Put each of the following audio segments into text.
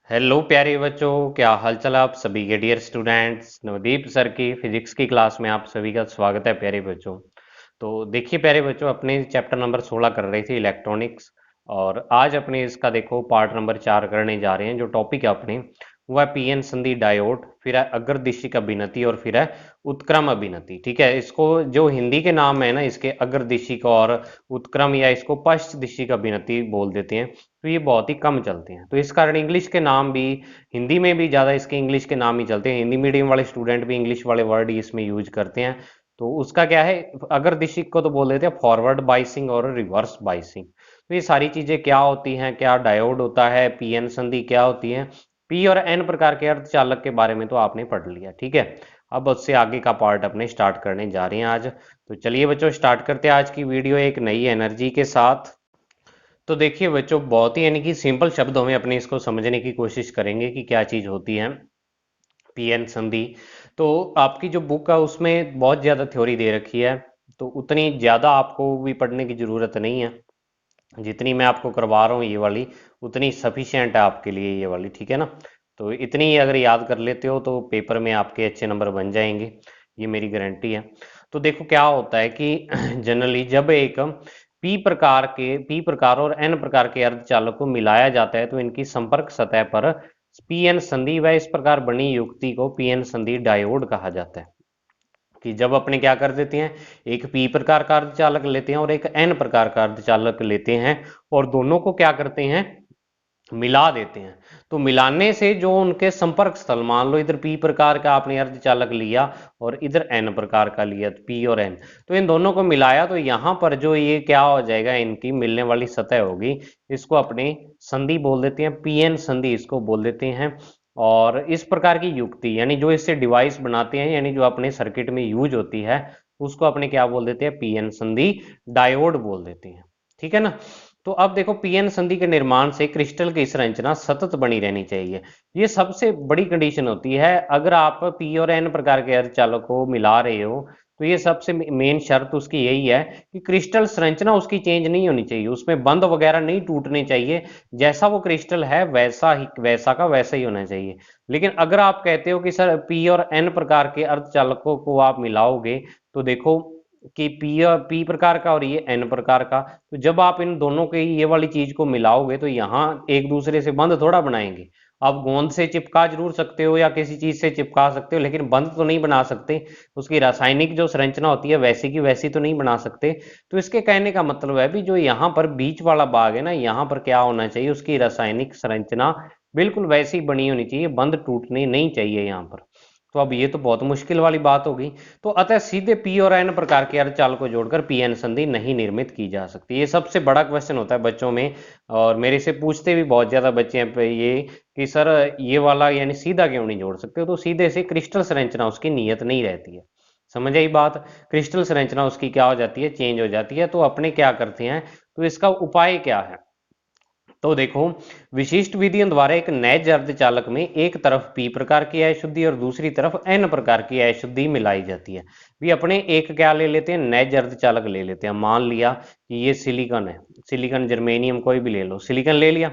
Hello प्यारे बच्चों, क्या हालचाल आप सभी के डियर स्टूडेंट्स। नवदीप सर की फिजिक्स की क्लास में आप सभी का स्वागत है प्यारे बच्चों। तो देखिए प्यारे बच्चों, अपने चैप्टर नंबर 16 कर रहे थे इलेक्ट्रॉनिक्स, और आज अपने इसका देखो पार्ट नंबर 4 करने जा रहे हैं। जो टॉपिक है अपने वो है पीएन संधि डायोड, फिर है अग्रदिशिक अभिनति और फिर है उत्क्रम अभिनति। ठीक है, इसको जो हिंदी के नाम है ना, इसके अग्रदिशिक और उत्क्रम या इसको पश्च दिशिक अभिनति बोल देते हैं। तो ये बहुत ही कम चलते हैं, तो इस कारण इंग्लिश के नाम भी हिंदी में भी ज़्यादा इसके इंग्लिश के नाम ही चलते हैं। हिंदी मीडियम वाले स्टूडेंट भी इंग्लिश वाले वर्ड ही इसमें यूज करते हैं। तो उसका क्या है, अगर दिशिक को तो बोल देते हैं फॉरवर्ड बाइसिंग और रिवर्स बाइसिंग। तो ये सारी चीजें क्या होती हैं, क्या डायोड होता है, पीएन संधि क्या होती है, पी और एन प्रकार के अर्धचालक के बारे में तो आपने पढ़ लिया। ठीक है, अब उससे आगे का पार्ट अपने स्टार्ट करने जा रहे हैं आज। तो चलिए बच्चों, स्टार्ट करते हैं आज की वीडियो एक नई एनर्जी के साथ। तो देखिए बच्चों, बहुत ही यानी कि सिंपल शब्दों में अपने इसको समझने की कोशिश करेंगे कि क्या चीज होती है पीएन संधि। तो आपकी जो बुक है उसमें बहुत ज्यादा थ्योरी दे रखी है, तो उतनी ज्यादा आपको भी पढ़ने की जरूरत नहीं है। जितनी मैं आपको करवा रहा हूँ ये वाली, उतनी सफिशिएंट है आपके लिए ये वाली। ठीक है ना, तो इतनी अगर याद कर लेते हो तो पेपर में आपके अच्छे नंबर बन जाएंगे, ये मेरी गारंटी है। तो देखो क्या होता है कि जनरली जब एक पी प्रकार और एन प्रकार के अर्धचालक को मिलाया जाता है तो इनकी संपर्क सतह पर पीएन संधि व इस प्रकार बनी युक्ति को पीएन संधि डायोड कहा जाता है। कि जब अपने क्या कर देते हैं, एक पी प्रकार का अर्धचालक लेते हैं और एक एन प्रकार का अर्धचालक लेते हैं, और दोनों को क्या करते हैं, मिला देते हैं। तो मिलाने से जो उनके संपर्क स्थल, मान लो इधर पी प्रकार का आपने अर्धचालक लिया और इधर एन प्रकार का लिया, तो पी और एन, तो इन दोनों को मिलाया तो यहां पर जो ये क्या हो जाएगा, इनकी मिलने वाली सतह होगी, इसको अपने संधि बोल देते हैं, पीएन संधि इसको बोल देते हैं। और इस प्रकार की युक्ति यानी जो इससे डिवाइस बनाते हैं, यानी जो अपने सर्किट में यूज होती है, उसको अपने क्या बोल देते हैं, पीएन संधि डायोड बोल देते हैं। ठीक है ना। तो अब देखो, पीएन संधि के निर्माण से क्रिस्टल की संरचना सतत बनी रहनी चाहिए। ये सबसे बड़ी कंडीशन होती है। अगर आप पी और एन प्रकार के अर्धचालक को मिला रहे हो तो ये सबसे मेन शर्त उसकी यही है कि क्रिस्टल संरचना उसकी चेंज नहीं होनी चाहिए, उसमें बंध वगैरह नहीं टूटने चाहिए। जैसा वो क्रिस्टल है वैसा ही, वैसा का वैसा ही होना चाहिए। लेकिन अगर आप कहते हो कि सर पी और एन प्रकार के अर्धचालकों को आप मिलाओगे, तो देखो कि पी प्रकार का और ये एन प्रकार का, तो जब आप इन दोनों के ये वाली चीज को मिलाओगे तो यहाँ एक दूसरे से बंध थोड़ा बनाएंगे। आप गोंद से चिपका जरूर सकते हो या किसी चीज से चिपका सकते हो, लेकिन बंध तो नहीं बना सकते। उसकी रासायनिक जो संरचना होती है वैसी की वैसी तो नहीं बना सकते। तो इसके कहने का मतलब है भी जो यहाँ पर बीच वाला भाग है ना, यहाँ पर क्या होना चाहिए, उसकी रासायनिक संरचना बिल्कुल वैसी बनी होनी चाहिए, बंध टूटने नहीं चाहिए यहाँ पर। तो अब ये तो बहुत मुश्किल वाली बात होगी। तो अतः सीधे पी और एन प्रकार के अर्धचालक को जोड़कर पीएन संधि नहीं निर्मित की जा सकती। ये सबसे बड़ा क्वेश्चन होता है बच्चों में, और मेरे से पूछते भी बहुत ज्यादा बच्चे हैं पे ये कि सर ये वाला यानी सीधा क्यों नहीं जोड़ सकते। तो सीधे से क्रिस्टल संरचना उसकी नियत नहीं रहती है। समझ आई बात, क्रिस्टल संरचना उसकी क्या हो जाती है, चेंज हो जाती है। तो अपने क्या करते हैं, तो इसका उपाय क्या है। तो देखो, विशिष्ट विधियों द्वारा एक नैज अर्धचालक में एक तरफ पी प्रकार की अशुद्धि और दूसरी तरफ एन प्रकार की अशुद्धि मिलाई जाती है। भी अपने एक क्या ले लेते हैं, नैज अर्धचालक ले लेते हैं। मान लिया कि ये सिलिकॉन है, सिलिकॉन जर्मेनियम कोई भी ले लो, सिलिकॉन ले लिया।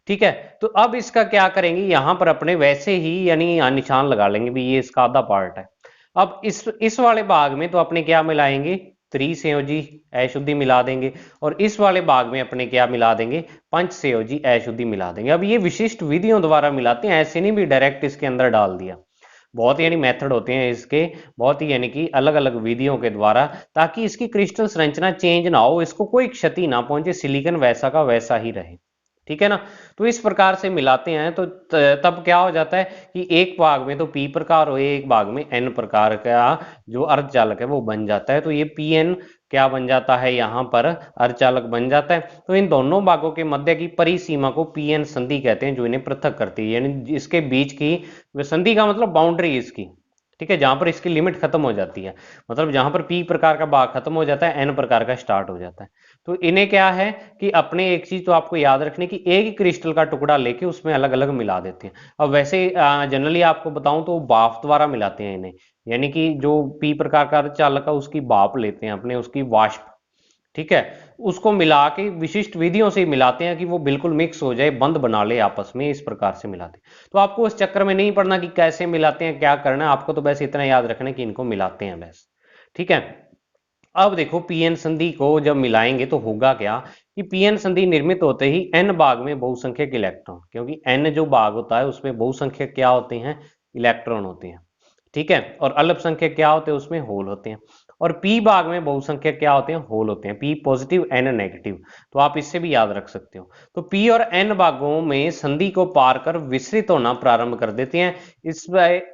ठीक है, तो अब इसका क्या करेंगे, यहां पर अपने वैसे ही यानी निशान लगा लेंगे भी ये इसका आधा पार्ट है। अब इस वाले भाग में तो अपने क्या मिलाएंगे, त्रिसंयोजी अशुद्धि मिला देंगे, और इस वाले भाग में अपने क्या मिला देंगे, पंच संयोजी अशुद्धि मिला देंगे। अब ये विशिष्ट विधियों द्वारा मिलाते हैं, ऐसे नहीं भी डायरेक्ट इसके अंदर डाल दिया। बहुत यानी मेथड होते हैं इसके, बहुत ही यानी कि अलग अलग विधियों के द्वारा, ताकि इसकी क्रिस्टल संरचना चेंज ना हो, इसको कोई क्षति ना पहुंचे, सिलिकॉन वैसा का वैसा ही रहे। ठीक है ना। तो इस प्रकार से मिलाते हैं तो तब क्या हो जाता है कि एक भाग में तो पी प्रकार हो, एक भाग में एन प्रकार का जो अर्धचालक है वो बन जाता है। तो ये पी एन क्या बन जाता है, यहाँ पर अर्धचालक बन जाता है। तो इन दोनों भागों के मध्य की परिसीमा को पी एन संधि कहते हैं, जो इन्हें पृथक करती है। यानी इसके बीच की संधि का मतलब बाउंड्री इसकी। ठीक है, जहां पर इसकी लिमिट खत्म हो जाती है, मतलब जहां पर पी प्रकार का भाग खत्म हो जाता है, एन प्रकार का स्टार्ट हो जाता है। तो इन्हें क्या है कि अपने एक चीज तो आपको याद रखने की, एक ही क्रिस्टल का टुकड़ा लेके उसमें अलग अलग मिला देते हैं। अब वैसे जनरली आपको बताऊं तो भाप द्वारा मिलाते हैं इन्हें, यानी कि जो पी प्रकार का चालक है उसकी भाप लेते हैं अपने, उसकी वाष्प। ठीक है, उसको मिला के विशिष्ट विधियों से मिलाते हैं कि वो बिल्कुल मिक्स हो जाए, बंद बना ले आपस में, इस प्रकार से मिलाते हैं। तो आपको इस चक्कर में नहीं पड़ना कि कैसे मिलाते हैं, क्या करना है, आपको तो बस इतना याद रखना है कि इनको मिलाते हैं बस। ठीक है, अब देखो पीएन संधि को जब मिलाएंगे तो होगा क्या कि पीएन संधि निर्मित होते ही एन भाग में बहुसंख्यक इलेक्ट्रॉन, क्योंकि एन जो भाग होता है उसमें बहुसंख्यक क्या होते हैं, इलेक्ट्रॉन होते हैं। ठीक है, और अल्पसंख्यक क्या होते हैं, उसमें होल होते हैं। और पी भाग में बहुसंख्यक क्या होते हैं, होल होते हैं, पी पॉजिटिव एन नेगेटिव। तो आप इससे भी याद रख सकते हो। तो पी और एन भागों में संधि को पार कर विसरित होना प्रारंभ कर देते हैं।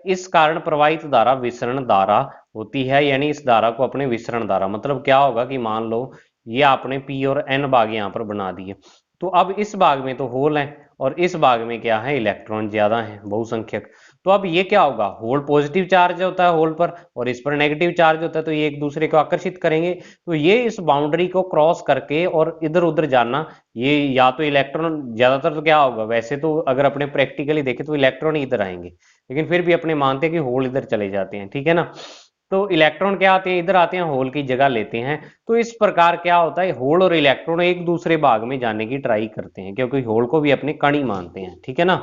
इस कारण प्रवाहित धारा विसरण धारा होती है, यानी इस धारा को अपने विसरण धारा, मतलब क्या होगा कि मान लो ये आपने पी और एन भाग यहाँ पर बना दिए, तो अब इस भाग में तो होल है और इस भाग में क्या है, इलेक्ट्रॉन ज्यादा है, बहुसंख्यक। तो अब ये क्या होगा, होल पॉजिटिव चार्ज होता है होल पर और इस पर नेगेटिव चार्ज होता है, तो ये एक दूसरे को आकर्षित करेंगे। तो ये इस बाउंड्री को क्रॉस करके और इधर उधर जाना, ये या तो इलेक्ट्रॉन ज्यादातर तो क्या होगा, वैसे तो अगर अपने प्रैक्टिकली देखें तो इलेक्ट्रॉन इधर आएंगे, लेकिन फिर भी अपने मानते हैं कि होल इधर चले जाते हैं। ठीक है ना, तो इलेक्ट्रॉन क्या आते हैं, इधर आते हैं, होल की जगह लेते हैं। तो इस प्रकार क्या होता है, होल और इलेक्ट्रॉन एक दूसरे भाग में जाने की ट्राई करते हैं, क्योंकि होल को भी अपने कण ही मानते हैं। ठीक है ना,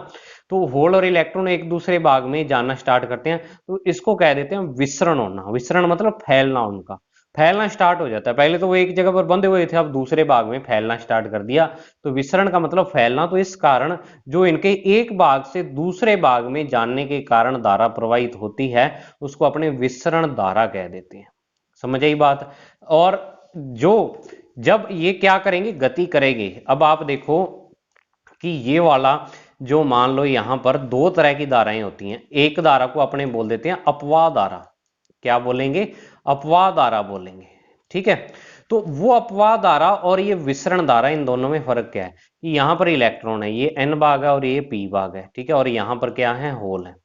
तो होल और इलेक्ट्रॉन एक दूसरे भाग में जाना स्टार्ट करते हैं, तो इसको कह देते हैं विसरण होना। विसरण मतलब फैलना, उनका फैलना स्टार्ट हो जाता है। पहले तो वो एक जगह पर बंधे हुए थे, अब दूसरे भाग में फैलना स्टार्ट कर दिया, तो विसरण का मतलब फैलना। तो इस कारण जो इनके एक भाग से दूसरे भाग में जाने के कारण धारा प्रवाहित होती है, उसको अपने विसरण धारा कह देते हैं। समझ आई बात। और जो जब ये क्या करेंगे, गति करेंगे। अब आप देखो कि ये वाला जो मान लो यहां पर दो तरह की धाराएं होती हैं, एक धारा को अपने बोल देते हैं अपवाह धारा। क्या बोलेंगे, अपवाह धारा बोलेंगे। ठीक है, तो वो अपवाह धारा और ये विसरण धारा, इन दोनों में फर्क क्या है कि यहां पर इलेक्ट्रॉन है, ये एन भाग है और ये पी भाग है। ठीक है, और यहां पर क्या है, होल है।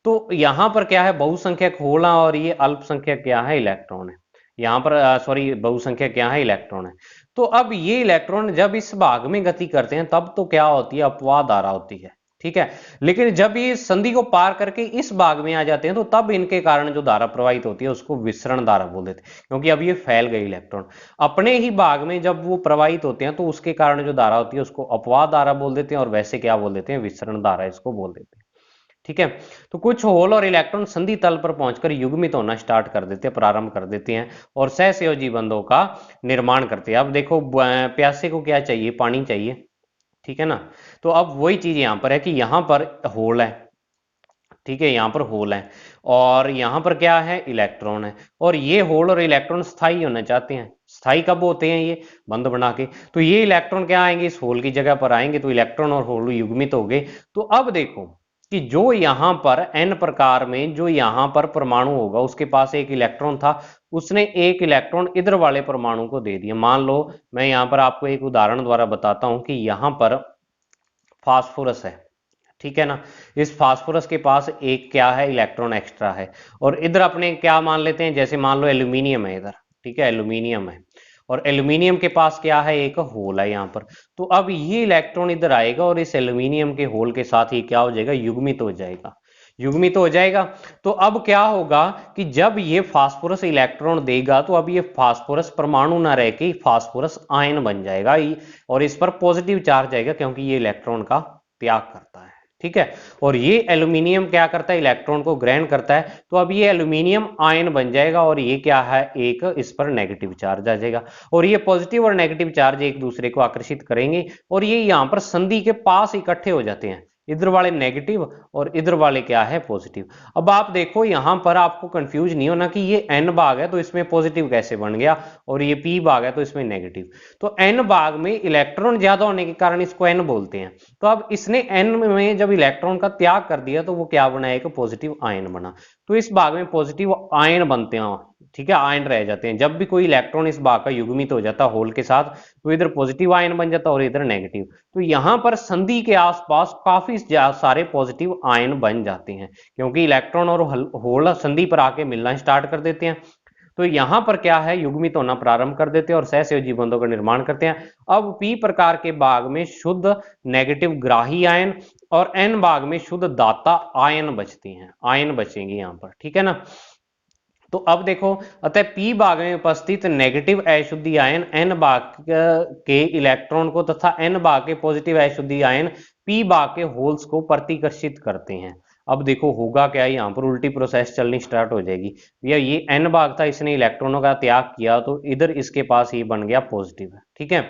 तो यहां पर क्या है, बहुसंख्यक होल है और ये अल्पसंख्यक क्या है, इलेक्ट्रॉन है। यहां पर सॉरी, बहुसंख्यक क्या है, इलेक्ट्रॉन है। तो अब ये इलेक्ट्रॉन जब इस भाग में गति करते हैं तब तो क्या होती है, अपवाह धारा होती है। ठीक है, लेकिन जब ये संधि को पार करके इस भाग में आ जाते हैं तो तब इनके कारण जो धारा प्रवाहित होती है उसको विसरण धारा बोल देते हैं, क्योंकि अब ये फैल गए इलेक्ट्रॉन अपने ही भाग में। जब वो प्रवाहित होते हैं तो उसके कारण जो धारा होती है उसको अपवाह धारा बोल देते हैं, और वैसे क्या बोल देते हैं, विसरण धारा इसको बोल देते हैं। ठीक है, तो कुछ होल और इलेक्ट्रॉन संधि तल पर पहुंचकर युग्मित होना स्टार्ट कर देते हैं, प्रारंभ कर देते हैं और सहसंयोजी बंधों का निर्माण करते हैं। अब देखो प्यासे को क्या चाहिए, पानी चाहिए। ठीक है ना, तो अब वही चीज यहां पर है कि यहां पर होल है। ठीक है, यहां पर होल है और यहां पर क्या है, इलेक्ट्रॉन है। और ये होल और इलेक्ट्रॉन स्थायी होना चाहते हैं। स्थायी कब होते हैं, ये बंध बना के। तो ये इलेक्ट्रॉन क्या आएंगे, इस होल की जगह पर आएंगे, तो इलेक्ट्रॉन और होल युग्मित हो गए। तो अब देखो कि जो यहां पर एन प्रकार में जो यहां पर परमाणु होगा, उसके पास एक इलेक्ट्रॉन था, उसने एक इलेक्ट्रॉन इधर वाले परमाणु को दे दिया। मान लो मैं यहां पर आपको एक उदाहरण द्वारा बताता हूं कि यहां पर फास्फोरस है। ठीक है ना, इस फास्फोरस के पास एक क्या है, इलेक्ट्रॉन एक्स्ट्रा है। और इधर अपने क्या मान लेते हैं, जैसे मान लो एल्यूमिनियम है इधर। ठीक है, एल्यूमिनियम है और एल्यूमिनियम के पास क्या है, एक होल है यहां पर। तो अब ये इलेक्ट्रॉन इधर आएगा और इस एल्यूमिनियम के होल के साथ ये क्या हो जाएगा, युग्मित हो जाएगा। युग्मित हो जाएगा। तो अब क्या होगा कि जब ये फास्फोरस इलेक्ट्रॉन देगा तो अब ये फास्फोरस परमाणु ना रह के फास्फोरस आयन बन जाएगा, और इस पर पॉजिटिव चार्ज आएगा क्योंकि ये इलेक्ट्रॉन का त्याग करता है। ठीक है, और ये एल्यूमिनियम क्या करता है, इलेक्ट्रॉन को ग्रहण करता है। तो अब ये एल्यूमिनियम आयन बन जाएगा और ये क्या है, एक इस पर नेगेटिव चार्ज आ जाएगा, और ये पॉजिटिव और नेगेटिव चार्ज एक दूसरे को आकर्षित करेंगे और ये यहां पर संधि के पास इकट्ठे हो जाते हैं। इधर वाले नेगेटिव और इधर वाले क्या है, पॉजिटिव। अब आप देखो यहां पर आपको कंफ्यूज नहीं होना कि ये एन भाग है तो इसमें पॉजिटिव कैसे बन गया और ये पी भाग है तो इसमें नेगेटिव। तो एन भाग में इलेक्ट्रॉन ज्यादा होने के कारण इसको एन बोलते हैं। तो अब इसने एन में जब इलेक्ट्रॉन का त्याग कर दिया तो वो क्या बना, एक पॉजिटिव आयन बना। तो इस भाग में पॉजिटिव आयन बनते हैं। ठीक है, आयन रह जाते हैं। जब भी कोई इलेक्ट्रॉन इस भाग का युग्मित हो जाता है होल के साथ, तो इधर पॉजिटिव आयन बन जाता है और इधर नेगेटिव। तो यहां पर संधि के आसपास काफी सारे पॉजिटिव आयन बन जाते हैं, क्योंकि इलेक्ट्रॉन और होल संधि पर आके मिलना स्टार्ट कर देते हैं। तो यहां पर क्या है, युग्मित होना प्रारंभ कर देते हैं और सहसंयोजी बंधों का निर्माण करते हैं। अब पी प्रकार के भाग में शुद्ध नेगेटिव ग्राही आयन और एन भाग में शुद्ध दाता आयन बचती हैं, आयन बचेंगे यहां पर। ठीक है ना, तो अब देखो, अतः p भाग में उपस्थित नेगेटिव अशुद्धि आयन n भाग के इलेक्ट्रॉन को तथा n भाग के पॉजिटिव अशुद्धि आयन p भाग के होल्स को प्रतिकर्षित करते हैं। अब देखो होगा क्या, यहाँ पर उल्टी प्रोसेस चलनी स्टार्ट हो जाएगी भैया। ये n भाग था, इसने इलेक्ट्रॉनों का त्याग किया तो इधर इसके पास ये बन गया पॉजिटिव, ठीक है।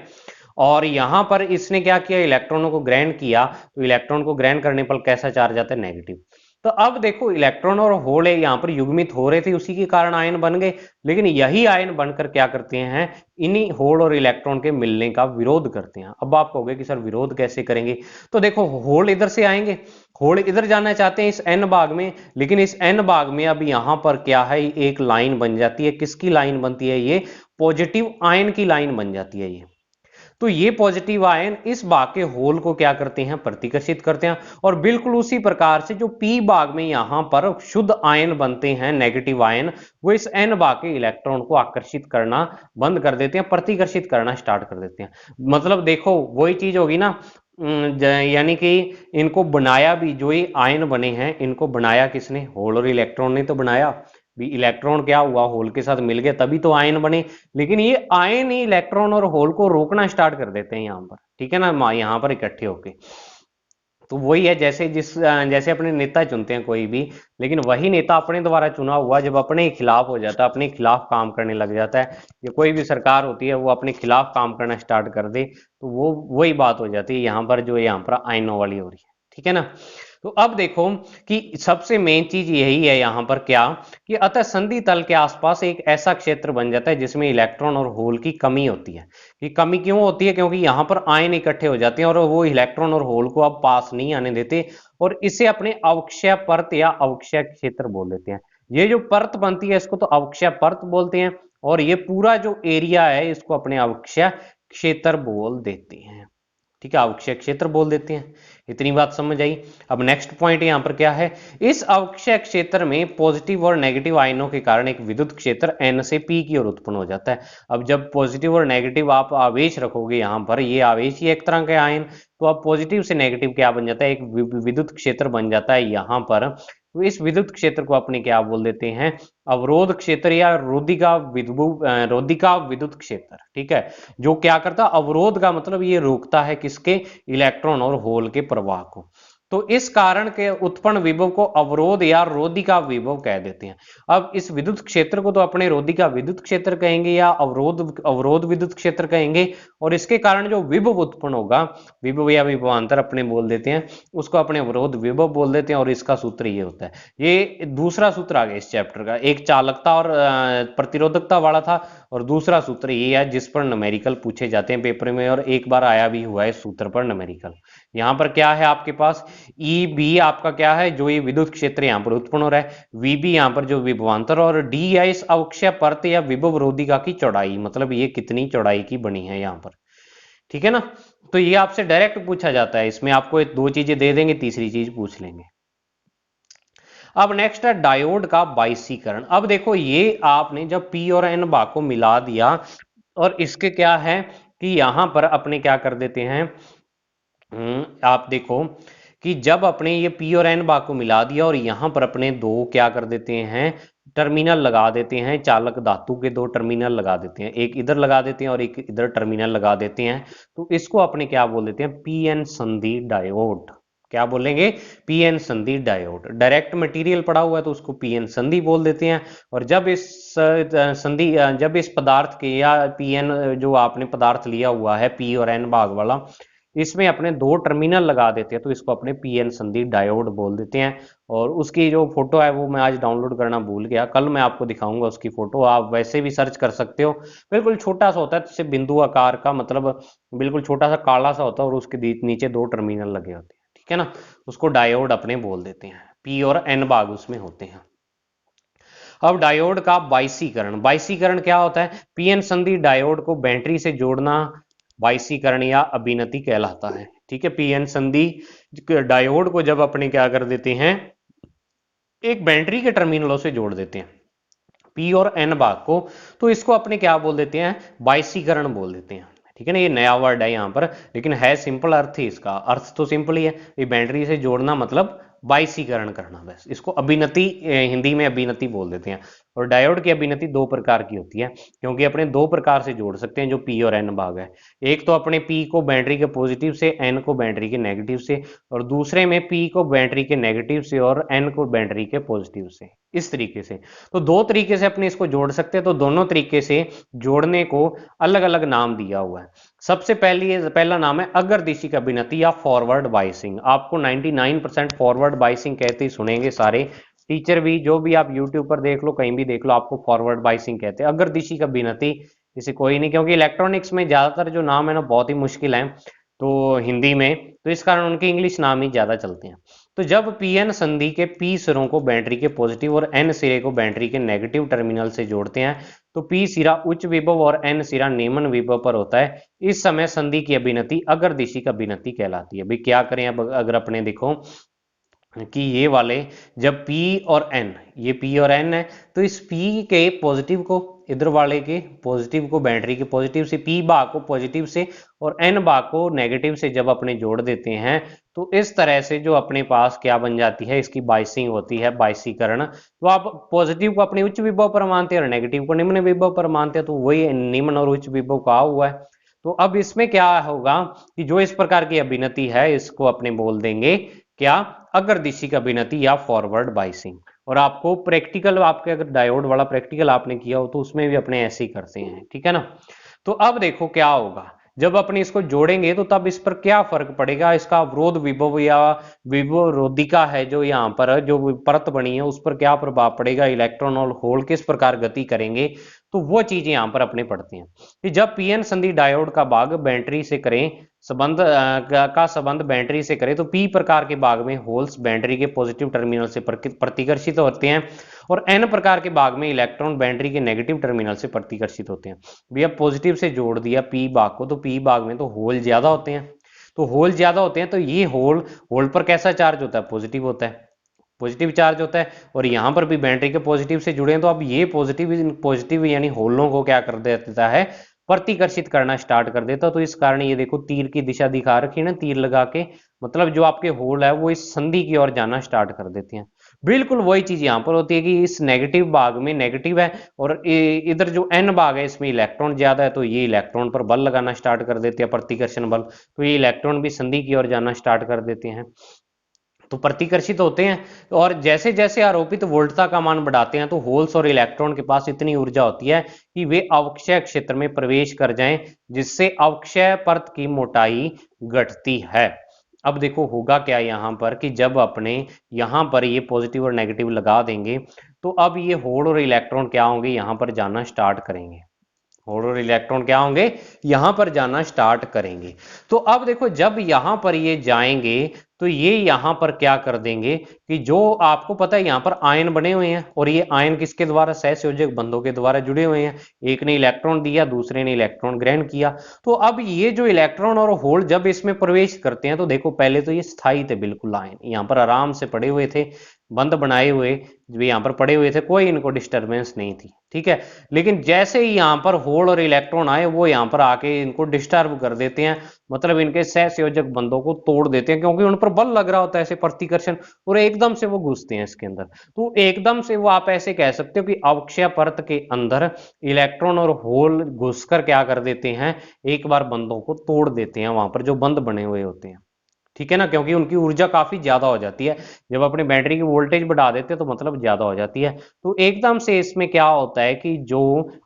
और यहां पर इसने क्या किया, इलेक्ट्रॉनों को ग्रहण किया, तो इलेक्ट्रॉन को ग्रहण करने पर कैसा चार्ज आता है, नेगेटिव। तो अब देखो इलेक्ट्रॉन और होल यहाँ पर युग्मित हो रहे थे, उसी के कारण आयन बन गए, लेकिन यही आयन बनकर क्या करते हैं, इन्हीं होल और इलेक्ट्रॉन के मिलने का विरोध करते हैं। अब आप कहोगे कि सर विरोध कैसे करेंगे, तो देखो होल इधर से आएंगे, होल इधर जाना चाहते हैं इस एन भाग में, लेकिन इस एन भाग में अब यहां पर क्या है, एक लाइन बन जाती है। किसकी लाइन बनती है, ये पॉजिटिव आयन की लाइन बन जाती है ये। तो ये पॉजिटिव आयन इस भाग के होल को क्या करते हैं, प्रतिकर्षित करते हैं। और बिल्कुल उसी प्रकार से जो पी भाग में यहां पर शुद्ध आयन बनते हैं, नेगेटिव आयन, वो इस एन भाग के इलेक्ट्रॉन को आकर्षित करना बंद कर देते हैं, प्रतिकर्षित करना स्टार्ट कर देते हैं। मतलब देखो वही चीज होगी ना, यानी कि इनको बनाया भी, जो ये आयन बने हैं इनको बनाया किसने, होल और इलेक्ट्रॉन ने तो बनाया भी। इलेक्ट्रॉन क्या हुआ, होल के साथ मिल गया तभी तो आयन बने, लेकिन ये आयन ही इलेक्ट्रॉन और होल को रोकना स्टार्ट कर देते हैं यहाँ पर, ठीक है ना, यहाँ पर इकट्ठे होके। तो वही है, जैसे अपने नेता चुनते हैं कोई भी, लेकिन वही नेता अपने द्वारा चुना हुआ जब अपने खिलाफ हो जाता है, अपने खिलाफ काम करने लग जाता है, या कोई भी सरकार होती है वो अपने खिलाफ काम करना स्टार्ट कर दे, तो वो वही बात हो जाती है यहाँ पर, जो यहाँ पर आयनों वाली हो रही है, ठीक है ना। तो अब देखो कि सबसे मेन चीज यही है यहाँ पर क्या, कि अतः संधि तल के आसपास एक ऐसा क्षेत्र बन जाता है जिसमें इलेक्ट्रॉन और होल की कमी होती है। कि कमी क्यों होती है, क्योंकि यहाँ पर आयन इकट्ठे हो जाते हैं और वो इलेक्ट्रॉन और होल को अब पास नहीं आने देते, और इसे अपने अवक्षय परत या अवक्षय क्षेत्र बोल देते हैं। ये जो परत बनती है इसको तो अवक्षय परत बोलते हैं, और ये पूरा जो एरिया है इसको अपने अवक्षय क्षेत्र बोल देते हैं, ठीक है, अवक्षय क्षेत्र बोल देते हैं। इतनी बात समझ आई। अब नेक्स्ट पॉइंट यहां पर क्या है, इस अवक्षय क्षेत्र में पॉजिटिव और नेगेटिव आयनों के कारण एक विद्युत क्षेत्र N से P की ओर उत्पन्न हो जाता है। अब जब पॉजिटिव और नेगेटिव आप आवेश रखोगे यहां पर, ये आवेश ही एक तरह के आयन, तो अब पॉजिटिव से नेगेटिव क्या बन जाता है, एक विद्युत क्षेत्र बन जाता है यहां पर। तो इस विद्युत क्षेत्र को अपने क्या बोल देते हैं, अवरोध क्षेत्र या रोधिका विद्युत क्षेत्र, ठीक है। जो क्या करता, अवरोध का मतलब ये रोकता है किसके, इलेक्ट्रॉन और होल के प्रवाह को। तो इस कारण के उत्पन्न विभव को अवरोध या रोधिका विभव कह देते हैं। अब इस विद्युत क्षेत्र को तो अपने रोधिका विद्युत क्षेत्र कहेंगे या अवरोध विद्युत क्षेत्र कहेंगे, और इसके कारण जो विभव उत्पन्न होगा, विभव या विभवांतर अपने बोल देते हैं, उसको अपने अवरोध विभव बोल देते हैं। और इसका सूत्र ये होता है, ये दूसरा सूत्र आ गया इस चैप्टर का, एक चालकता और प्रतिरोधकता वाला था, और दूसरा सूत्र ये है जिस पर न्यूमेरिकल पूछे जाते हैं पेपर में, और एक बार आया भी हुआ है इस सूत्र पर न्यूमेरिकल। यहां पर क्या है आपके पास, ई बी आपका क्या है, जो ये विद्युत क्षेत्र यहां पर उत्पन्न हो रहा है, वी बी यहां पर जो विभवांतर, और डी है इस अवक्षय परत या विभव रोधिका की चौड़ाई, मतलब ये कितनी चौड़ाई की बनी है यहां पर, ठीक है ना। तो ये आपसे डायरेक्ट पूछा जाता है, इसमें आपको दो चीजें दे देंगे, तीसरी चीज पूछ लेंगे। अब नेक्स्ट है डायोड का बाइसीकरण। अब देखो ये आपने जब पी और एन भाग को मिला दिया, और इसके क्या है कि यहां पर अपने क्या कर देते हैं, आप देखो कि जब अपने ये पी और एन भाग को मिला दिया, और यहां पर अपने दो क्या कर देते हैं, टर्मिनल लगा देते हैं, चालक धातु के दो टर्मिनल लगा देते हैं, एक इधर लगा देते हैं और एक इधर टर्मिनल लगा देते हैं। तो इसको अपने क्या बोल देते हैं, पी एन संधि डायोड। क्या बोलेंगे, पी एन संधि डायोड। डायरेक्ट मटेरियल पड़ा हुआ है तो उसको पी एन संधि बोल देते हैं। और जब इस संधि, जब इस पदार्थ के या पी एन जो आपने पदार्थ लिया हुआ है पी और एन भाग वाला, इसमें अपने दो टर्मिनल लगा देते हैं, तो इसको अपने पी एन संधि डायोड बोल देते हैं। और उसकी जो फोटो है वो मैं आज डाउनलोड करना भूल गया, कल मैं आपको दिखाऊंगा उसकी फोटो, आप वैसे भी सर्च कर सकते हो। बिल्कुल छोटा सा होता है, जैसे बिंदु आकार का, मतलब बिल्कुल छोटा सा काला सा होता है, और उसके नीचे दो टर्मिनल लगे होते हैं, ठीक है ना। उसको डायोड अपने बोल देते हैं, पी और एन भाग उसमें होते हैं। अब डायोड का बाइसीकरण, बाइसीकरण क्या होता है, पीएन संधि डायोड को बैटरी से जोड़ना बाइसीकरण या अभिनति कहलाता है, ठीक है। पीएन संधि डायोड को जब अपने क्या कर देते हैं, एक बैटरी के टर्मिनलों से जोड़ देते हैं पी और एन भाग को, तो इसको अपने क्या बोल देते हैं, बाइसीकरण बोल देते हैं, ठीक है ना। ये नया वर्ड है यहाँ पर, लेकिन है सिंपल अर्थ ही इसका, अर्थ तो सिंपल ही है, ये बैटरी से जोड़ना मतलब बाइसीकरण करना, बस इसको अभिनति, हिंदी में अभिनति बोल देते हैं। और डायोड की अभिनति दो प्रकार की होती है, क्योंकि अपने दो प्रकार से जोड़ सकते हैं जो पी और एन भाग है। एक तो अपने पी को बैटरी के पॉजिटिव से, एन को बैटरी के नेगेटिव से, और दूसरे में पी को बैटरी के नेगेटिव से और एन को बैटरी के पॉजिटिव से, इस तरीके से। तो दो तरीके से अपने इसको जोड़ सकते हैं, तो दोनों तरीके से जोड़ने को अलग अलग नाम दिया हुआ है। सबसे पहला नाम है अग्रदिशी अभिनति या फॉरवर्ड बाइसिंग। आपको 99% फॉरवर्ड बाइसिंग कहते ही सुनेंगे सारे टीचर भी, जो भी आप यूट्यूब पर देख लो, कहीं भी देख लो, आपको फॉरवर्ड बाइसिंग कहते हैं। अग्रदिशी अभिनति इसे कोई नहीं, क्योंकि इलेक्ट्रॉनिक्स में ज्यादातर जो नाम है ना बहुत ही मुश्किल है तो हिंदी में, तो इस कारण उनके इंग्लिश नाम ही ज्यादा चलते हैं। तो जब पी एन संधि के पी सिरों को बैटरी के पॉजिटिव और एन सिरे को बैटरी के नेगेटिव टर्मिनल से जोड़ते हैं, तो पी सिरा उच्च विभव और एन सिरा निम्न विभव पर होता है। इस समय संधि की अभिनति अग्रदिशी अभिनति कहलाती है। भाई क्या करें, अब अगर अपने देखो कि ये वाले जब P और N, ये P और N है, तो इस P के पॉजिटिव को, इधर वाले के पॉजिटिव को बैटरी के पॉजिटिव से, P भाग को पॉजिटिव से और N भाग को नेगेटिव से जब अपने जोड़ देते हैं, तो इस तरह से जो अपने पास क्या बन जाती है, इसकी बाइसिंग होती है, बाइसीकरण। तो आप पॉजिटिव को अपने उच्च विभव पर मानते हैं और नेगेटिव को निम्न विभव पर मानते हैं, तो वही निम्न और उच्च विभव कहा हुआ है। तो अब इसमें क्या होगा कि जो इस प्रकार की अभिनति है, इसको अपने बोल देंगे क्या, अग्रदिशी अभिनति या फॉरवर्ड बाइसिंग। और आपको प्रैक्टिकल, आपके अगर डायोड वाला प्रैक्टिकल आपने किया हो तो उसमें भी अपने ऐसे ही करते हैं, ठीक है ना। तो अब देखो क्या होगा, जब अपने इसको जोड़ेंगे तो तब इस पर क्या फर्क पड़ेगा, इसका अवरोध विभव या विभव रोधिका है जो यहाँ पर जो परत बनी है उस पर क्या प्रभाव पड़ेगा, इलेक्ट्रॉन और होल किस प्रकार गति करेंगे, तो वो चीजें यहाँ पर अपने पढ़ते हैं कि जब पीएन संधि डायोड का भाग बैटरी से करें, संबंध का संबंध बैटरी से करें, तो पी प्रकार के भाग में होल्स बैटरी के पॉजिटिव टर्मिनल से प्रतिकर्षित होते हैं और एन प्रकार के भाग में इलेक्ट्रॉन बैटरी के नेगेटिव टर्मिनल से प्रतिकर्षित होते हैं। भैया पॉजिटिव से जोड़ दिया पी भाग को, तो पी भाग में तो होल ज्यादा होते हैं, तो होल ज्यादा होते हैं, तो ये होल, होल पर कैसा चार्ज होता है, पॉजिटिव होता है, पॉजिटिव चार्ज होता है। और यहां पर भी बैटरी के पॉजिटिव से जुड़े हैं, तो अब ये पॉजिटिव यानी होलों को क्या कर देता है, प्रतिकर्षित करना स्टार्ट कर देता। तो इस कारण ये देखो तीर की दिशा दिखा रखी है ना, तीर लगा के, मतलब जो आपके होल है वो इस संधि की ओर जाना स्टार्ट कर देते हैं। बिल्कुल वही चीज यहाँ पर होती है कि इस नेगेटिव भाग में नेगेटिव है और इधर जो एन भाग है इसमें इलेक्ट्रॉन ज्यादा है, तो ये इलेक्ट्रॉन पर बल लगाना स्टार्ट कर देते हैं, प्रतिकर्षण बल, तो ये इलेक्ट्रॉन भी संधि की ओर जाना स्टार्ट कर देते हैं, तो प्रतिकर्षित होते हैं। और जैसे जैसे आरोपित वोल्टता का मान बढ़ाते हैं, तो होल्स और इलेक्ट्रॉन के पास इतनी ऊर्जा होती है कि वे अवक्षय क्षेत्र में प्रवेश कर जाएं, जिससे अवक्षय परत की मोटाई घटती है। अब देखो होगा क्या यहां पर कि जब अपने यहां पर ये पॉजिटिव और नेगेटिव लगा देंगे, तो अब ये होल और इलेक्ट्रॉन क्या होंगे, यहां पर जाना स्टार्ट करेंगे, होल और इलेक्ट्रॉन क्या होंगे, यहां पर जाना स्टार्ट करेंगे। तो अब देखो जब यहां पर ये जाएंगे, तो ये यहां पर क्या कर देंगे कि जो आपको पता है यहां पर आयन बने हुए हैं, और ये आयन किसके द्वारा, सहसंयोजक बंधों के द्वारा जुड़े हुए हैं, एक ने इलेक्ट्रॉन दिया दूसरे ने इलेक्ट्रॉन ग्रहण किया। तो अब ये जो इलेक्ट्रॉन और होल जब इसमें प्रवेश करते हैं, तो देखो पहले तो ये स्थायी थे, बिल्कुल आयन यहाँ पर आराम से पड़े हुए थे, बंद बनाए हुए भी यहाँ पर पड़े हुए थे, कोई इनको डिस्टरबेंस नहीं थी, ठीक है। लेकिन जैसे ही यहाँ पर होल और इलेक्ट्रॉन आए, वो यहाँ पर आके इनको डिस्टर्ब कर देते हैं, मतलब इनके सहसंयोजक बंधों को तोड़ देते हैं, क्योंकि उन पर बल लग रहा होता है ऐसे प्रतिकर्षण, और एकदम से वो घुसते हैं इसके अंदर। तो एकदम से वो आप ऐसे कह सकते हो कि अवक्षय परत के अंदर इलेक्ट्रॉन और होल घुसकर क्या कर देते हैं, एक बार बंधों को तोड़ देते हैं, वहां पर जो बंध बने हुए होते हैं, ठीक है ना, क्योंकि उनकी ऊर्जा काफी ज्यादा हो जाती है। जब अपने बैटरी की वोल्टेज बढ़ा देते हैं तो मतलब ज्यादा हो जाती है। तो एकदम से इसमें क्या होता है कि जो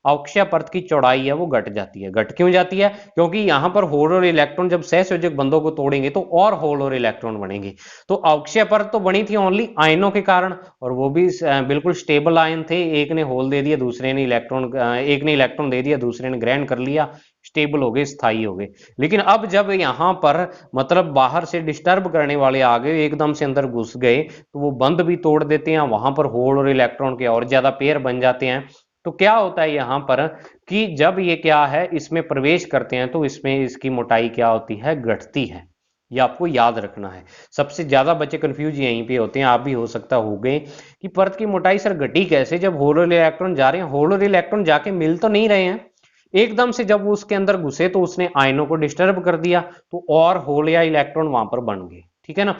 अक्षय परत की चौड़ाई है वो घट जाती है। घट क्यों जाती है, क्योंकि यहां पर होल और इलेक्ट्रॉन जब सहसंयोजक बंधों को तोड़ेंगे तो और होल और इलेक्ट्रॉन बनेंगे। तो अक्षय परत तो बनी थी ओनली आयनों के कारण, और वो भी बिल्कुल स्टेबल आयन थे, एक ने होल दे दिया दूसरे ने इलेक्ट्रॉन, एक ने इलेक्ट्रॉन दे दिया दूसरे ने ग्रहण कर लिया, स्टेबल हो गए, स्थायी हो गए। लेकिन अब जब यहां पर मतलब बाहर से डिस्टर्ब करने वाले आ गए, एकदम से अंदर घुस गए, तो वो बंद भी तोड़ देते हैं, वहां पर होल और इलेक्ट्रॉन के और ज्यादा पेयर बन जाते हैं। तो क्या होता है यहां पर कि जब ये क्या है इसमें प्रवेश करते हैं, तो इसमें इसकी मोटाई क्या होती है, घटती है। ये आपको याद रखना है। सबसे ज्यादा बच्चे कंफ्यूज यहीं पे होते हैं, आप भी हो सकता हो गए कि परत की मोटाई सर घटी कैसे, जब होल और इलेक्ट्रॉन जा रहे हैं, होल और इलेक्ट्रॉन जाके मिल तो नहीं रहे हैं, एकदम से जब वो उसके अंदर घुसे तो उसने आयनों को डिस्टर्ब कर दिया, तो और होल या इलेक्ट्रॉन वहां पर बन गए, ठीक है ना।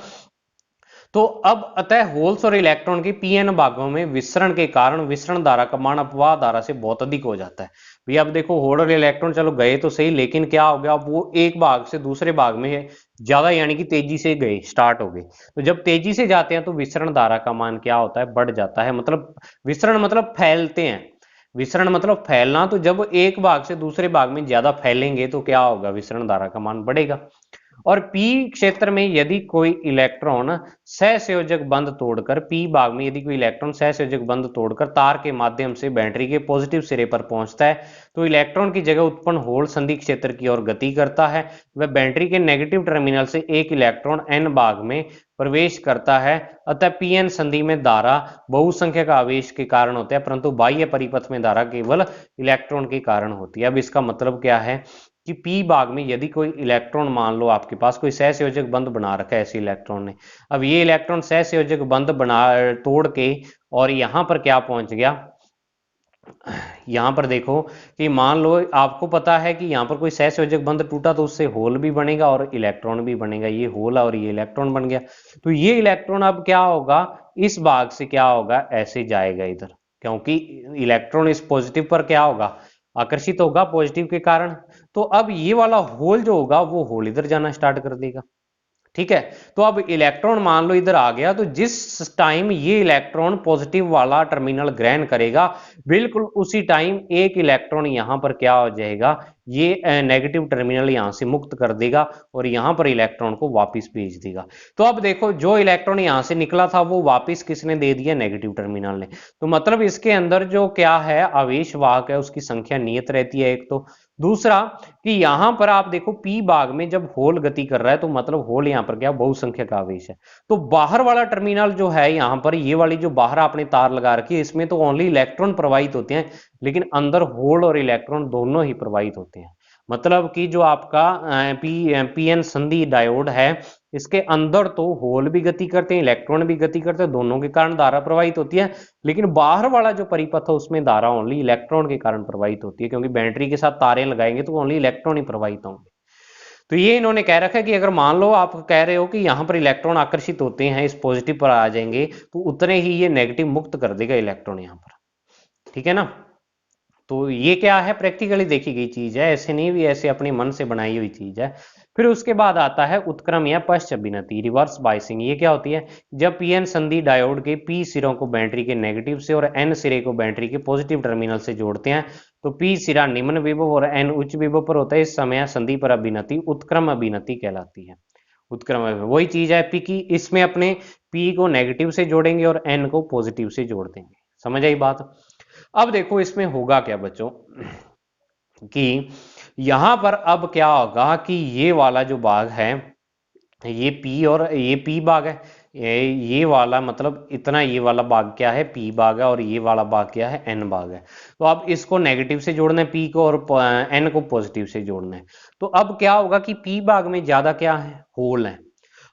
तो अब अतः होल्स और इलेक्ट्रॉन के पीएन भागों में विसरण के कारण विसरण धारा का मान अपवाह धारा से बहुत अधिक हो जाता है। भैया अब देखो होल और इलेक्ट्रॉन चलो गए तो सही, लेकिन क्या हो गया, अब वो एक भाग से दूसरे भाग में ज्यादा यानी कि तेजी से गए, स्टार्ट हो गए। तो जब तेजी से जाते हैं तो विसरण धारा का मान क्या होता है, बढ़ जाता है। मतलब विसरण मतलब फैलते हैं, विसरण मतलब फैलना। तो जब एक भाग से दूसरे भाग में ज्यादा फैलेंगे तो क्या होगा, विसरण धारा का मान बढ़ेगा। और पी क्षेत्र में यदि कोई इलेक्ट्रॉन सहसंयोजक बंध तोड़कर, पी भाग में यदि कोई इलेक्ट्रॉन सहसंयोजक बंध तोड़कर तार के माध्यम से बैटरी के पॉजिटिव सिरे पर पहुंचता है तो इलेक्ट्रॉन की जगह उत्पन्न होल संधि क्षेत्र की ओर गति करता है। वह बैटरी के नेगेटिव टर्मिनल से एक इलेक्ट्रॉन एन भाग में प्रवेश करता है। अतः पीएन संधि में धारा बहुसंख्यक आवेश के कारण होता है, परंतु बाह्य परिपथ में धारा केवल इलेक्ट्रॉन के कारण होती है। अब इसका मतलब क्या है कि पी भाग में यदि कोई इलेक्ट्रॉन, मान लो आपके पास कोई सहसंयोजक बंध बना रखा है ऐसे इलेक्ट्रॉन ने, अब ये इलेक्ट्रॉन सहसंयोजक बंध बना तोड़ के और यहां पर क्या पहुंच गया, यहां पर देखो कि मान लो आपको पता है कि यहां पर कोई सहसंयोजक बंध टूटा तो उससे होल भी बनेगा और इलेक्ट्रॉन भी बनेगा, ये होल और ये इलेक्ट्रॉन बन गया। तो ये इलेक्ट्रॉन अब क्या होगा, इस भाग से क्या होगा, ऐसे जाएगा इधर, क्योंकि इलेक्ट्रॉन इस पॉजिटिव पर क्या होगा, आकर्षित होगा पॉजिटिव के कारण। तो अब ये वाला होल जो होगा वो होल इधर जाना स्टार्ट कर देगा। ठीक है, तो अब इलेक्ट्रॉन मान लो इधर आ गया, तो जिस टाइम ये इलेक्ट्रॉन पॉजिटिव वाला टर्मिनल ग्रहण करेगा बिल्कुल उसी टाइम एक इलेक्ट्रॉन यहां पर क्या हो जाएगा, ये नेगेटिव टर्मिनल यहां से मुक्त कर देगा और यहां पर इलेक्ट्रॉन को वापस भेज देगा। तो अब देखो जो इलेक्ट्रॉन यहां से निकला था वो वापस किसने दे दिया, नेगेटिव टर्मिनल ने। तो मतलब इसके अंदर जो क्या है, आवेश वाहक है उसकी संख्या नियत रहती है एक। तो दूसरा कि यहां पर आप देखो पी भाग में जब होल गति कर रहा है तो मतलब होल यहां पर क्या, बहुसंख्यक आवेश है। तो बाहर वाला टर्मिनल जो है यहां पर, ये वाली जो बाहर आपने तार लगा रखी है, इसमें तो ओनली इलेक्ट्रॉन प्रवाहित होते हैं, लेकिन अंदर होल और इलेक्ट्रॉन दोनों ही प्रवाहित होते हैं। मतलब कि जो आपका पीएन संधि डायोड है, इसके अंदर तो होल भी गति करते हैं, इलेक्ट्रॉन भी गति करते हैं, दोनों के कारण धारा प्रवाहित होती है। लेकिन बाहर वाला जो परिपथ है उसमें धारा ओनली इलेक्ट्रॉन के कारण प्रवाहित होती है, क्योंकि बैटरी के साथ तारें लगाएंगे तो ओनली इलेक्ट्रॉन ही प्रवाहित होंगे। तो ये इन्होंने कह रखा है कि अगर मान लो आप कह रहे हो कि यहां पर इलेक्ट्रॉन आकर्षित होते हैं, इस पॉजिटिव पर आ जाएंगे, तो उतने ही ये नेगेटिव मुक्त कर देगा इलेक्ट्रॉन यहां पर। ठीक है ना। तो ये क्या है, प्रैक्टिकली देखी गई चीज है, ऐसे नहीं भी ऐसे अपने मन से बनाई हुई चीज है। फिर उसके बाद आता है उत्क्रम या पश्चविनति, रिवर्स बाइसिंग। ये क्या होती है, जब पीएन संधि डायोड के पी सिरों को बैटरी के नेगेटिव से और एन सिरे को बैटरी के पॉजिटिव टर्मिनल से जोड़ते हैं तो पी सिरा निम्न विभव और एन उच्च विभव पर होता है। इस समय संधि पर अभिनति उत्क्रम अभिनति कहलाती है। उत्क्रम वही चीज है पी की, इसमें अपने पी को नेगेटिव से जोड़ेंगे और एन को पॉजिटिव से जोड़ देंगे। समझ आई बात। अब देखो इसमें होगा क्या बच्चों, कि यहां पर अब क्या होगा कि ये वाला जो भाग है, ये पी और ये पी भाग है, ये वाला मतलब इतना, ये वाला भाग क्या है, पी भाग है, और ये वाला भाग क्या है, एन भाग है। तो अब इसको नेगेटिव से जोड़ना है पी को और एन को पॉजिटिव से जोड़ना है। तो अब क्या होगा कि पी भाग में ज्यादा क्या है, होल है।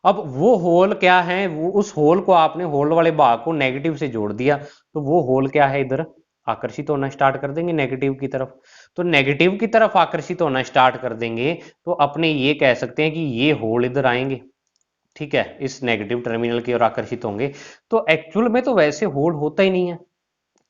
अब वो होल क्या है, वो उस होल को आपने होल वाले भाग को नेगेटिव से जोड़ दिया तो वो होल क्या है, इधर आकर्षित होना स्टार्ट कर देंगे नेगेटिव की तरफ। तो नेगेटिव की तरफ आकर्षित होना स्टार्ट कर देंगे तो अपने ये कह सकते हैं कि ये होल इधर आएंगे। ठीक है, इस नेगेटिव टर्मिनल की ओर आकर्षित होंगे। तो एक्चुअल में तो वैसे होल होता ही नहीं है।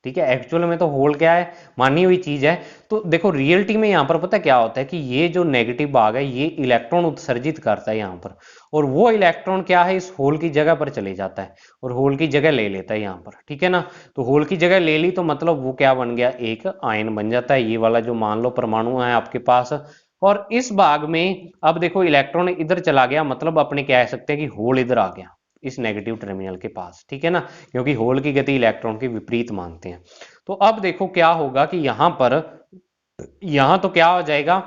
ठीक है, एक्चुअल में तो होल क्या है, मानी हुई चीज है। तो देखो रियलिटी में यहां पर पता क्या होता है कि ये जो नेगेटिव भाग है ये इलेक्ट्रॉन उत्सर्जित करता है यहां पर, और वो इलेक्ट्रॉन क्या है, इस होल की जगह पर चले जाता है और होल की जगह ले लेता है यहां पर। ठीक है ना। तो होल की जगह ले ली तो मतलब वो क्या बन गया, एक आयन बन जाता है, ये वाला जो मान लो परमाणु है आपके पास। और इस भाग में अब देखो इलेक्ट्रॉन इधर चला गया, मतलब अपने कह सकते हैं कि होल इधर आ गया इस नेगेटिव टर्मिनल के पास। ठीक है ना, क्योंकि होल की गति इलेक्ट्रॉन के विपरीत मानते हैं। तो अब देखो क्या होगा कि यहां पर, यहां तो क्या हो जाएगा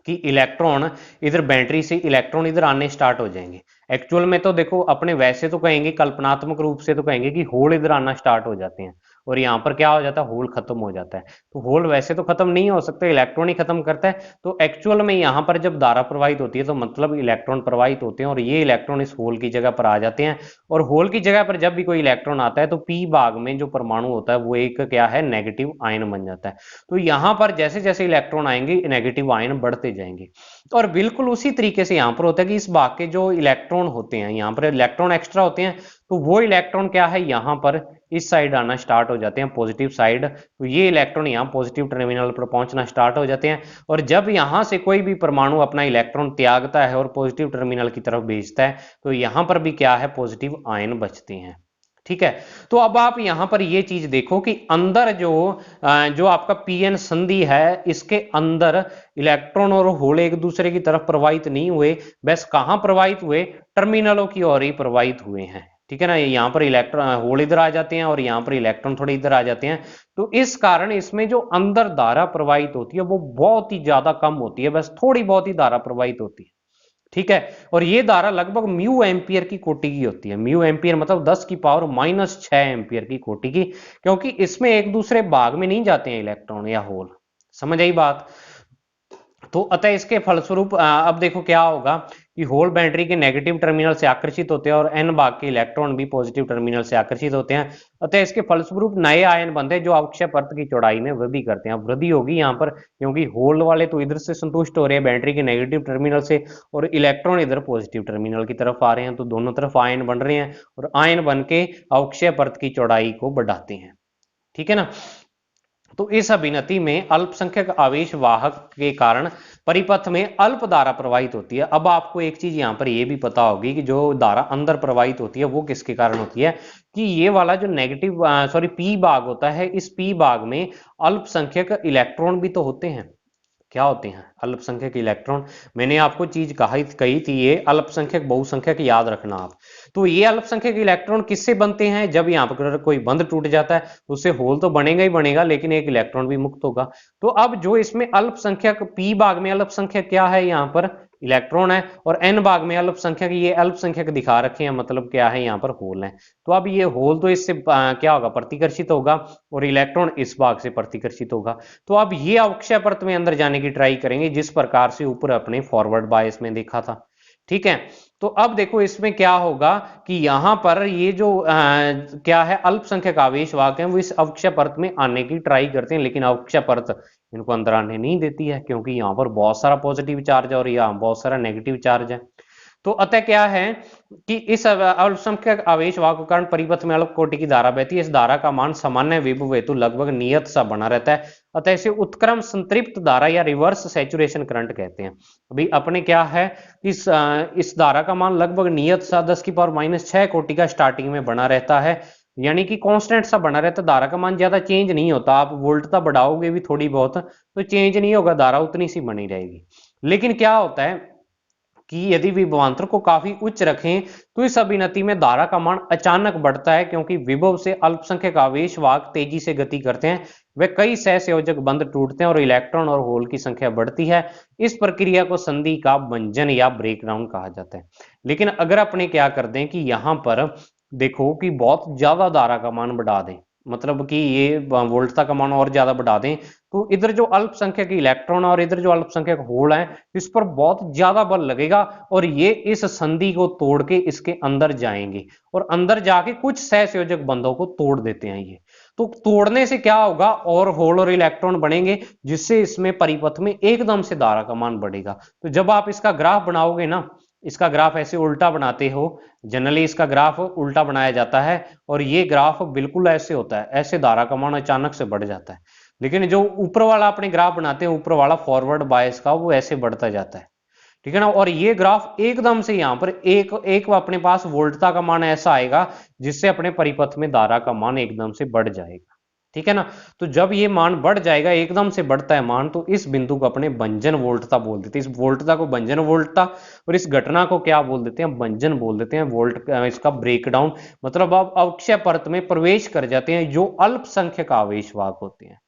कि इलेक्ट्रॉन इधर, बैटरी से इलेक्ट्रॉन इधर आने स्टार्ट हो जाएंगे। एक्चुअल में तो देखो अपने वैसे तो कहेंगे, कल्पनात्मक रूप से तो कहेंगे कि होल इधर आना स्टार्ट हो जाते हैं और यहाँ पर क्या हो जाता है, होल खत्म हो जाता है। तो होल वैसे तो खत्म नहीं हो सकते, इलेक्ट्रॉन ही खत्म करता है। तो एक्चुअल में यहाँ पर जब धारा प्रवाहित होती है तो मतलब इलेक्ट्रॉन प्रवाहित होते हैं और ये इलेक्ट्रॉन इस होल की जगह पर आ जाते हैं। और होल की जगह पर जब भी कोई इलेक्ट्रॉन आता है तो पी भाग में जो परमाणु होता है वो एक क्या है, नेगेटिव आयन बन जाता है। तो यहाँ पर जैसे जैसे इलेक्ट्रॉन आएंगे नेगेटिव आयन बढ़ते जाएंगे। और बिल्कुल उसी तरीके से यहाँ पर होता है कि इस भाग के जो इलेक्ट्रॉन होते हैं, यहाँ पर इलेक्ट्रॉन एक्स्ट्रा होते हैं, तो वो इलेक्ट्रॉन क्या है, यहाँ पर इस साइड आना स्टार्ट हो जाते हैं, पॉजिटिव साइड। तो ये इलेक्ट्रॉन यहाँ पॉजिटिव टर्मिनल पर पहुंचना स्टार्ट हो जाते हैं। और जब यहाँ से कोई भी परमाणु अपना इलेक्ट्रॉन त्यागता है और पॉजिटिव टर्मिनल की तरफ भेजता है तो यहाँ पर भी क्या है, पॉजिटिव आयन बचते हैं। ठीक है। तो अब आप यहां पर ये चीज देखो कि अंदर जो आपका पीएन संधि है, इसके अंदर इलेक्ट्रॉन और होल एक दूसरे की तरफ प्रवाहित नहीं हुए, बस कहां प्रवाहित हुए, टर्मिनलों की ओर ही प्रवाहित हुए हैं। ठीक है ना, यहाँ पर इलेक्ट्रॉन होल इधर आ जाते हैं और यहाँ पर इलेक्ट्रॉन थोड़े इधर आ जाते हैं। तो इस कारण इसमें जो अंदर धारा प्रवाहित होती है वो बहुत ही ज्यादा कम होती है, बस थोड़ी बहुत ही धारा प्रवाहित होती है। ठीक है। और ये धारा लगभग म्यू एम्पियर की कोटि की होती है। म्यू एम्पियर मतलब 10 की पावर -6 एम्पियर की कोटि की, क्योंकि इसमें एक दूसरे भाग में नहीं जाते हैं इलेक्ट्रॉन या होल। समझ आई बात। तो अतः इसके फलस्वरूप अब देखो क्या होगा कि होल बैटरी के नेगेटिव टर्मिनल से आकर्षित होते हैं और एन भाग के इलेक्ट्रॉन भी पॉजिटिव टर्मिनल से आकर्षित होते हैं। अतः इसके फलस्वरूप नए आयन बनते हैं जो अक्षय परत की चौड़ाई में वृद्धि करते हैं। अब वृद्धि होगी यहाँ पर, क्योंकि होल वाले तो इधर से संतुष्ट हो रहे हैं बैटरी के नेगेटिव टर्मिनल से और इलेक्ट्रॉन इधर पॉजिटिव टर्मिनल की तरफ आ रहे हैं, तो दोनों तरफ आयन बन रहे हैं और आयन बन के अक्षय परत की चौड़ाई को बढ़ाते हैं। ठीक है ना। तो इस अभिनति में अल्पसंख्यक आवेश वाहक के कारण परिपथ में अल्प धारा प्रवाहित होती है। अब आपको एक चीज यहां पर यह भी पता होगी कि जो धारा अंदर प्रवाहित होती है वो किसके कारण होती है, कि ये वाला जो नेगेटिव पी भाग होता है, इस पी भाग में अल्पसंख्यक इलेक्ट्रॉन भी तो होते हैं। क्या होते हैं, अल्पसंख्यक इलेक्ट्रॉन। मैंने आपको चीज कही थी, ये अल्पसंख्यक बहुसंख्यक याद रखना आप। तो ये अल्पसंख्यक इलेक्ट्रॉन किससे बनते हैं, जब यहाँ पर कोई बंध टूट जाता है तो उससे होल तो बनेगा ही बनेगा, लेकिन एक इलेक्ट्रॉन भी मुक्त होगा। तो अब जो इसमें अल्पसंख्यक पी भाग में अल्पसंख्यक क्या है, यहाँ पर इलेक्ट्रॉन है, और एन भाग में अल्पसंख्यक, ये अल्पसंख्यक दिखा रखे हैं, मतलब क्या है, यहाँ पर होल है। तो अब ये होल तो इससे क्या होगा, प्रतिकर्षित होगा, और इलेक्ट्रॉन इस भाग से प्रतिकर्षित होगा। तो अब ये अक्षय परत में अंदर जाने की ट्राई करेंगे, जिस प्रकार से ऊपर अपने फॉरवर्ड बायस में देखा था। ठीक है। तो अब देखो इसमें क्या होगा कि यहां पर ये जो क्या है, अल्पसंख्यक आवेश वाहक हैं वो इस अक्षय परत में आने की ट्राई करते हैं, लेकिन अक्षय परत इनको अंदर आने नहीं देती है, क्योंकि यहाँ पर बहुत सारा पॉजिटिव चार्ज है और यहाँ बहुत सारा नेगेटिव चार्ज है। तो अतः क्या है कि इस अल्पसंख्यक आवेश वाहक के कारण परिपथ में अल्प कोटि की धारा बहती है। इस धारा का मान सामान्य विभव हेतु लगभग नियत सा बना रहता है, अतः इसे उत्क्रम संतृप्त धारा या रिवर्स सैचुरेशन करंट कहते हैं। अभी अपने क्या है, इस धारा का मान लगभग नियत सा 10 की पावर -6 कोटि का स्टार्टिंग में बना रहता है, यानी कि कांस्टेंट सा बना रहता है। धारा का मान ज्यादा चेंज नहीं होता, आप वोल्टता बढ़ाओगे भी थोड़ी बहुत तो चेंज नहीं होगा, धारा उतनी सी बनी रहेगी। लेकिन क्या होता है कि यदि विभवांतर को काफी उच्च रखें तो इस अभिनति में धारा का मान अचानक बढ़ता है, क्योंकि विभव से अल्पसंख्यक आवेश वाहक तेजी से गति करते हैं, वे कई सहसंयोजक बंध टूटते हैं और इलेक्ट्रॉन और होल की संख्या बढ़ती है। इस प्रक्रिया को संधि का भंजन या ब्रेकडाउन कहा जाता है। लेकिन अगर अपने क्या कर दें कि यहां पर देखो कि बहुत ज्यादा धारा का मान बढ़ा दें, मतलब कि ये वोल्टता का मान और ज्यादा बढ़ा दें, तो इधर जो अल्पसंख्यक इलेक्ट्रॉन और इधर जो अल्पसंख्यक होल है, इस पर बहुत ज्यादा बल लगेगा और ये इस संधि को तोड़ के इसके अंदर जाएंगे और अंदर जाके कुछ सहसंयोजक बंधों को तोड़ देते हैं। ये तो तोड़ने से क्या होगा, और होल और इलेक्ट्रॉन बनेंगे, जिससे इसमें परिपथ में एकदम से धारा का मान बढ़ेगा। तो जब आप इसका ग्राफ बनाओगे ना, इसका ग्राफ ऐसे उल्टा बनाते हो, जनरली इसका ग्राफ उल्टा बनाया जाता है और ये ग्राफ बिल्कुल ऐसे होता है, ऐसे धारा का मान अचानक से बढ़ जाता है। लेकिन जो ऊपर वाला अपने ग्राफ बनाते हैं, ऊपर वाला फॉरवर्ड बायस का, वो ऐसे बढ़ता जाता है। ठीक है ना। और ये ग्राफ एकदम से यहाँ पर एक एक अपने पास वोल्टता का मान ऐसा आएगा जिससे अपने परिपथ में धारा का मान एकदम से बढ़ जाएगा। ठीक है ना। तो जब ये मान बढ़ जाएगा, एकदम से बढ़ता है मान, तो इस बिंदु को अपने भंजन वोल्टता बोल देते हैं। इस वोल्टता को भंजन वोल्टता और इस घटना को क्या बोल देते हैं, भंजन बोल देते हैं। वोल्ट इसका ब्रेकडाउन, मतलब आप अक्षय परत में प्रवेश कर जाते हैं जो अल्पसंख्यक आवेश वाहक होते हैं।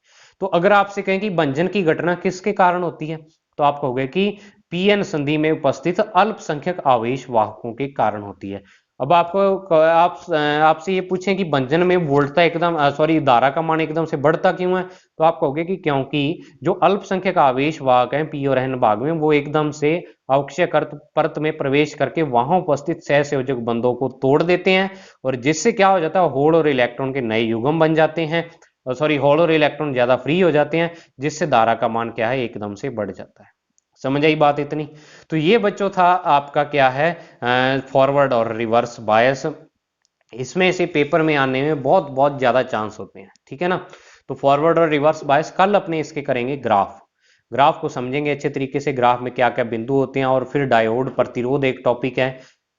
तो अगर आपसे कहें कि भंजन की घटना किसके कारण होती है, तो आप कहोगे कि पीएन संधि में उपस्थित अल्पसंख्यक आवेश वाहकों के कारण होती है। अब आपसे ये पूछें कि बंधन में वोल्टता एकदम सॉरी धारा का मान एकदम से बढ़ता क्यों है, तो आप कहोगे कि क्योंकि जो अल्पसंख्यक आवेश वाहक हैं पी और एन भाग में, वो एकदम से अवक्षय परत में प्रवेश करके वहां उपस्थित सहसंयोजक बंधों को तोड़ देते हैं, और जिससे क्या हो जाता है, होल और इलेक्ट्रॉन के नए युग्म बन जाते हैं, सॉरी होल और इलेक्ट्रॉन ज्यादा फ्री हो जाते हैं, जिससे धारा का मान क्या है, एकदम से बढ़ जाता है। समझ आई बात इतनी? तो ये बच्चों था आपका क्या है, फॉरवर्ड और रिवर्स बायस। इसमें से पेपर में आने में बहुत बहुत ज्यादा चांस होते हैं, ठीक है ना। तो फॉरवर्ड और रिवर्स बायस कल अपने इसके करेंगे ग्राफ, ग्राफ को समझेंगे अच्छे तरीके से, ग्राफ में क्या क्या बिंदु होते हैं, और फिर डायोड प्रतिरोध एक टॉपिक है,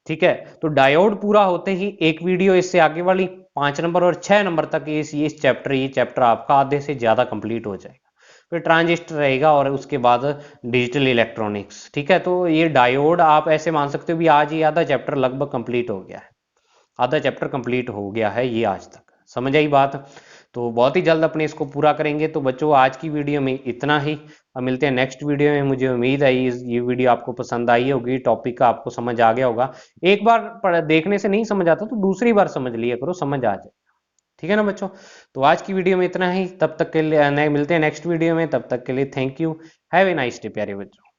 ठीक है। तो डायोड पूरा होते ही एक वीडियो इससे आगे वाली 5 नंबर और 6 नंबर तक इस चैप्टर, ये चैप्टर आपका आधे से ज्यादा कंप्लीट हो जाएगा। फिर ट्रांजिस्टर रहेगा और उसके बाद डिजिटल इलेक्ट्रॉनिक्स, ठीक है। तो ये डायोड आप ऐसे मान सकते हो भी आज ही आधा चैप्टर लगभग कंप्लीट हो गया है, आधा चैप्टर कंप्लीट हो गया है ये आज तक। समझ आई बात? तो बहुत ही जल्द अपने इसको पूरा करेंगे। तो बच्चों आज की वीडियो में इतना ही, अब मिलते हैं नेक्स्ट वीडियो में। मुझे उम्मीद है ये वीडियो आपको पसंद आई होगी, टॉपिक का आपको समझ आ गया होगा। एक बार देखने से नहीं समझ आता तो दूसरी बार समझ लिया करो, समझ आ जाए, ठीक है ना बच्चों। तो आज की वीडियो में इतना ही, तब तक के लिए मिलते हैं नेक्स्ट वीडियो में, तब तक के लिए thank you, have a nice day प्यारे बच्चों।